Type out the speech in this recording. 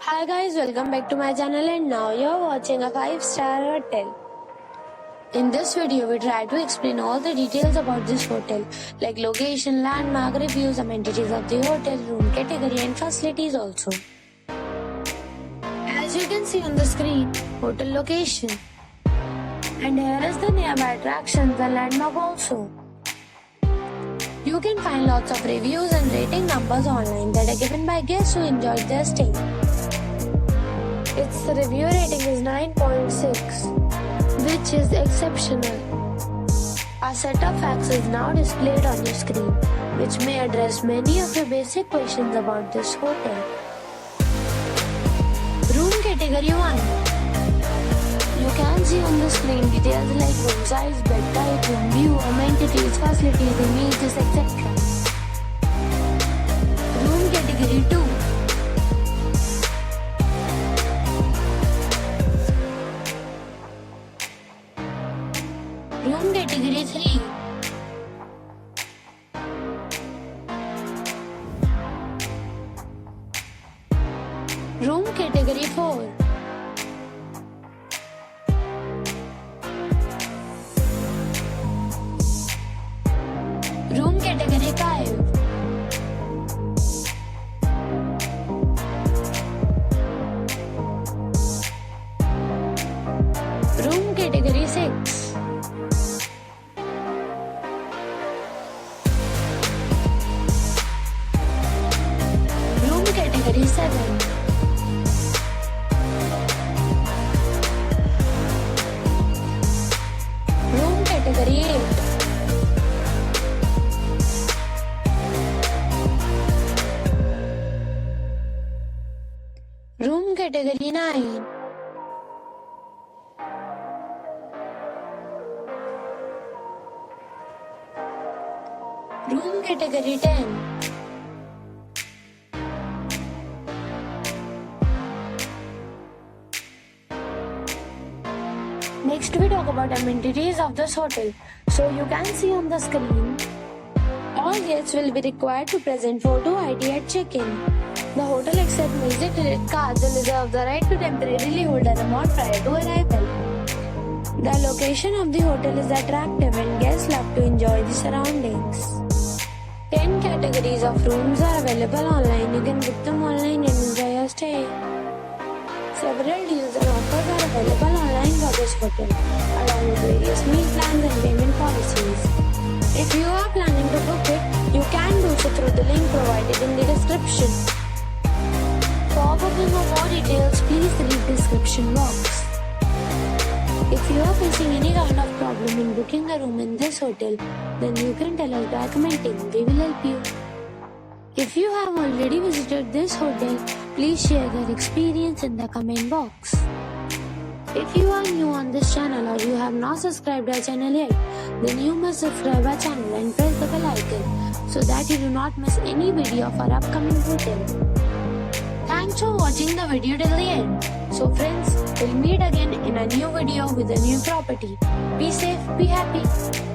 Hi guys, welcome back to my channel and now you're watching a 5-star hotel. In this video, we try to explain all the details about this hotel like location, landmark, reviews, amenities of the hotel, room category and facilities also. As you can see on the screen, hotel location. And here is the nearby attractions and landmark also. You can find lots of reviews and rating numbers online that are given by guests who enjoyed their stay. Its review rating is 9.6, which is exceptional. A set of facts is now displayed on your screen, which may address many of your basic questions about this hotel. Room category 1. You can see on the screen details like room size, bed type, room view, amenities, facilities, images, etc. Room category 2. Room category 3. Room category 4. Room category 5. Room category 6. Room category 7. Room category 8. Room category 9. Room category 10. Next we talk about amenities of this hotel. So you can see on the screen, all guests will be required to present photo ID at check-in. The hotel accepts major credit cards and reserves the right to temporarily hold an amount prior to arrival. The location of the hotel is attractive and guests love to enjoy the surroundings. 10 categories of rooms are available online. You can book them online and enjoy your stay. Several deals and offers are available online for this hotel, along with various meal plans and payment policies. If you are planning to book it, you can do so through the link provided in the description. For booking or more details, please read description box. If you are facing any kind of problem in booking a room in this hotel, then you can tell us by commenting. We will help you. If you have already visited this hotel, please share your experience in the comment box. If you are new on this channel or you have not subscribed our channel yet, then you must subscribe our channel and press the bell icon so that you do not miss any video of our upcoming hotel. Thanks for watching the video till the end. So friends, we'll meet again in a new video with a new property. Be safe, be happy.